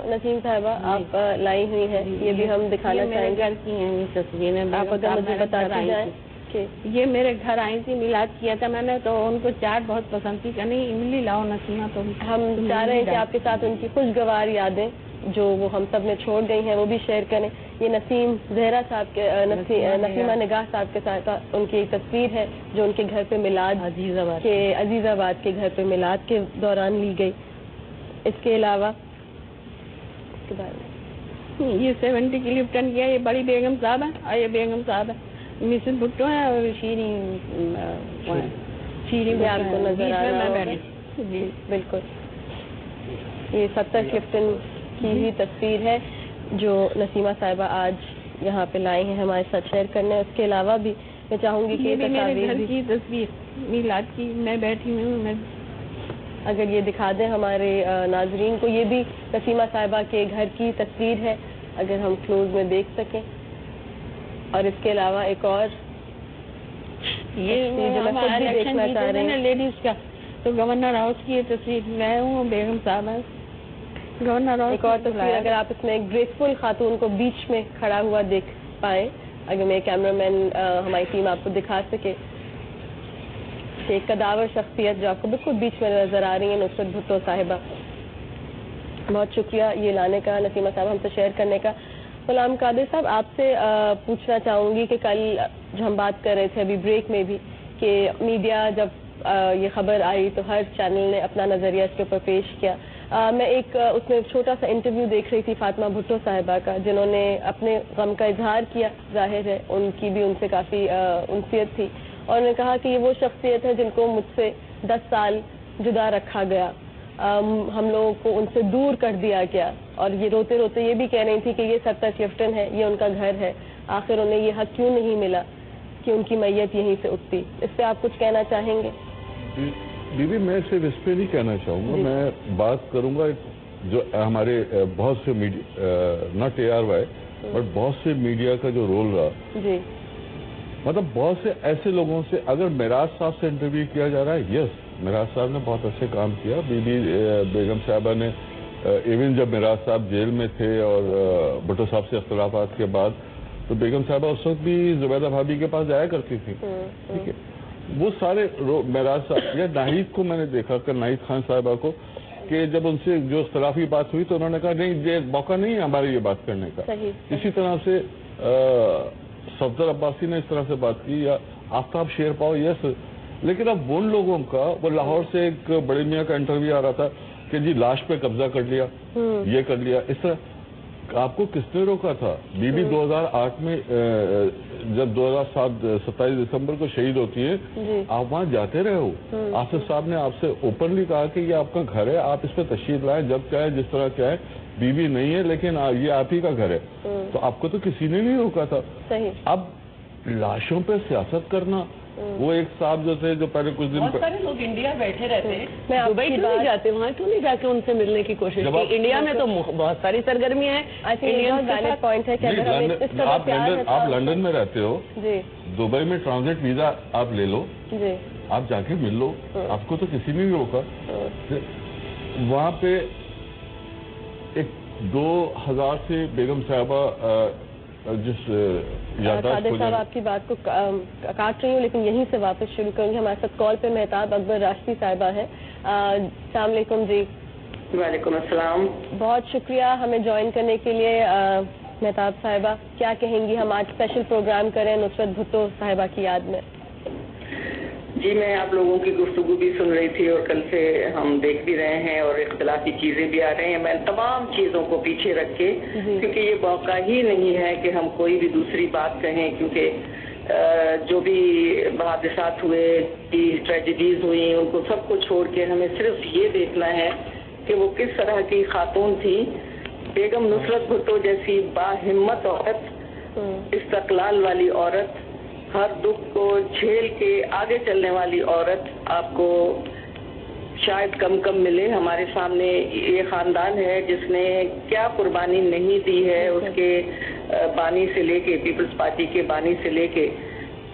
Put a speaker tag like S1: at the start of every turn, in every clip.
S1: نسیم صاحبہ آپ لائی ہوئی ہیں، یہ بھی ہم دکھانا چاہیں گے.
S2: گھر کی ہیں یہ تصویریں،
S1: آپ اگر مجھے بتاتی جائیں کہ
S2: یہ میرے گھر آئی تھی، میلاد کیا تھا میں نے، تو ان کو چاٹ بہت پسند تھی کہ نہیں املی لاؤ نسیمہ. تو
S1: ہم چاہ رہے ہیں کہ آپ کے ساتھ ان کی خوشگوار یادیں جو وہ ہم سب نے چھوڑ گئی ہیں وہ بھی شیئر کریں. یہ نسیم زہرا صاحب کے نسیمہ نگاہ صاحب کے ساتھ ان کی ایک تصویر ہے جو ان کے گھر پہ میلاد عزیز آباد کے گھر پہ میلاد کے دوران لی گئی. اس کے علاوہ
S2: یہ 70 کی لپٹن کیا، یہ بڑی بیگم صاحب ہے اور یہ بیگم صاحب ہے، مسز بھٹو ہے اور شیریں
S1: آپ کو نظر آ رہا ہے. جی بالکل، یہ 70 لپٹن کی ہی تصویر ہے جو نسیمہ صاحبہ آج یہاں پہ لائی ہیں ہمارے ساتھ شیئر کرنے. اس کے علاوہ بھی میں چاہوں گی کہ
S2: یہ میرے گھر کی تصویر میلاد کی، میں بیٹھی ہوں،
S1: اگر یہ دکھا دیں ہمارے ناظرین کو، یہ بھی نسیمہ صاحبہ کے گھر کی تصویر ہے اگر ہم کلوز میں دیکھ سکیں. اور اس کے علاوہ ایک اور
S2: یہ
S1: دیکھنا چاہ رہے ہیں
S2: لیڈیز کا، تو گورنر ہاؤس کی یہ تصویر میں ہوں، بیگم صاحب ہے گورنر ہاؤس.
S1: ایک اور تصویر اگر آپ اس میں ایک گریسفل خاتون کو بیچ میں کھڑا ہوا دیکھ پائیں، اگر میرے کیمرہ مین ہماری ٹیم آپ کو دکھا سکے، ایک قداور شخصیت جو آپ کو بالکل بیچ میں نظر آ رہی ہے، نصرت بھٹو صاحبہ. بہت شکریہ یہ لانے کا، نسیمہ صاحب ہم سے شیئر کرنے کا. غلام قادر صاحب آپ سے پوچھنا چاہوں گی کہ کل جو ہم بات کر رہے تھے ابھی بریک میں بھی کہ میڈیا جب یہ خبر آئی تو ہر چینل نے اپنا نظریہ اس کے اوپر پیش کیا. میں ایک اس میں چھوٹا سا انٹرویو دیکھ رہی تھی فاطمہ بھٹو صاحبہ کا، جنہوں نے اپنے غم کا اظہار کیا. ظاہر ہے ان کی بھی ان سے کافی انسیت تھی، اور انہوں نے کہا کہ یہ وہ شخصیت ہے جن کو مجھ سے 10 سال جدا رکھا گیا، ہم لوگوں کو ان سے دور کر دیا گیا. اور یہ روتے روتے یہ بھی کہہ رہی تھی کہ یہ 70 کلفٹن ہے، یہ ان کا گھر ہے، آخر انہیں یہ حق کیوں نہیں ملا کہ ان کی میت یہیں سے اٹھتی. اس پہ آپ کچھ کہنا چاہیں گے؟
S3: بی بی میں صرف اس پہ نہیں کہنا چاہوں گا، میں بات کروں گا جو ہمارے بہت سے میڈیا، ناٹ ARY بٹ بہت سے میڈیا کا جو رول رہا.
S1: جی
S3: مطلب بہت سے ایسے لوگوں سے اگر معراج صاحب سے انٹرویو کیا جا رہا ہے، یس معراج صاحب نے بہت اچھے کام کیا. بی بی بیگم صاحبہ نے ایون جب معراج صاحب جیل میں تھے اور بھٹو صاحب سے اختلافات کے بعد، تو بیگم صاحبہ اس وقت بھی زبیدہ بھابھی کے پاس جایا کرتی تھی. ٹھیک ہے، وہ سارے معراج صاحب یا ناہید کو میں نے دیکھا کہ ناہید خان صاحبہ کو کہ جب ان سے جو اختلافی بات ہوئی تو انہوں نے کہا نہیں یہ موقع نہیں ہے ہمارے یہ بات کرنے کا. اسی طرح سے صفدر عباسی نے اس طرح سے بات کی، یا آفتاب شیر پاؤ. یس، لیکن اب ان لوگوں کا، وہ لاہور سے ایک بڑے میاں کا انٹرویو آ رہا تھا کہ جی لاش پہ قبضہ کر لیا، یہ کر لیا، اس طرح. آپ کو کس نے روکا تھا؟ بی بی 2008 میں جب 2007 27 دسمبر کو شہید ہوتی ہے، آپ وہاں جاتے رہے ہو. آصف صاحب نے آپ سے اوپنلی کہا کہ یہ آپ کا گھر ہے، آپ اس پہ تشریف لائیں جب چاہے جس طرح چاہے. بی بی نہیں ہے لیکن یہ آپ ہی کا گھر ہے، تو آپ کو تو کسی نے نہیں روکا تھا. اب لاشوں پہ سیاست کرنا، وہ ایک صاحب جو تھے جو پہلے کچھ دن
S4: بہت سارے لوگ انڈیا بیٹھے رہتے ہیں، دبئی کیوں نہیں جاتے، وہاں کیوں نہیں جا کے ان سے ملنے کی کوشش کی؟ انڈیا میں تو بہت ساری سرگرمیاں ہیں.
S1: پوائنٹ ہے کہ
S3: آپ لندن میں رہتے ہو، دبئی میں ٹرانزٹ ویزا آپ لے لو، آپ جا کے مل لو، آپ کو تو کسی نے نہیں روکا. وہاں پہ ایک 2000 سے بیگم صاحبہ جس
S1: قادر صاحب آپ کی بات کو کاٹ رہی ہوں لیکن یہیں سے واپس شروع کروں گی. ہمارے ساتھ کال پہ مہتاب اکبر راشدی صاحبہ ہیں. السلام علیکم. جی
S5: وعلیکم السلام.
S1: بہت شکریہ ہمیں جوائن کرنے کے لیے. مہتاب صاحبہ کیا کہیں گی؟ ہم آج اسپیشل پروگرام کریں نصرت بھٹو صاحبہ کی یاد میں.
S5: جی میں آپ لوگوں کی گفتگو بھی سن رہی تھی اور کل سے ہم دیکھ بھی رہے ہیں اور اختلافی چیزیں بھی آ رہی ہیں. میں تمام چیزوں کو پیچھے رکھ کے، کیونکہ یہ موقع ہی نہیں ہے کہ ہم کوئی بھی دوسری بات کہیں، کیونکہ جو بھی حادثات ہوئے، ٹریجڈیز ہوئی، ان کو سب کو چھوڑ کے ہمیں صرف یہ دیکھنا ہے کہ وہ کس طرح کی خاتون تھی. بیگم نصرت بھٹو جیسی باہمت عورت، استقلال والی عورت، ہر دکھ کو جھیل کے آگے چلنے والی عورت آپ کو شاید کم ملے. ہمارے سامنے یہ خاندان ہے جس نے کیا قربانی نہیں دی ہے، اس کے بانی سے لے کے، پیپلز پارٹی کے بانی سے لے کے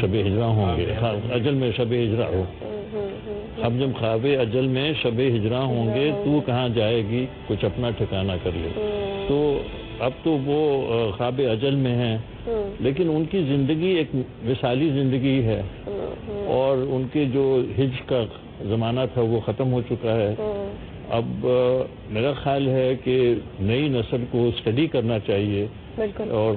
S6: شب ہجرہ ہوں گے، اجل میں شب ہجرہ ہو. اب جب خواب اجل میں شب ہجرہ ہوں گے تو کہاں جائے گی، کچھ اپنا ٹھکانہ کر لے. تو اب تو وہ خواب اجل میں ہیں، لیکن ان کی زندگی ایک وصالی زندگی ہے، اور ان کے جو ہجر کا زمانہ تھا وہ ختم ہو چکا ہے. اب میرا خیال ہے کہ نئی نسل کو اسٹڈی کرنا چاہیے، اور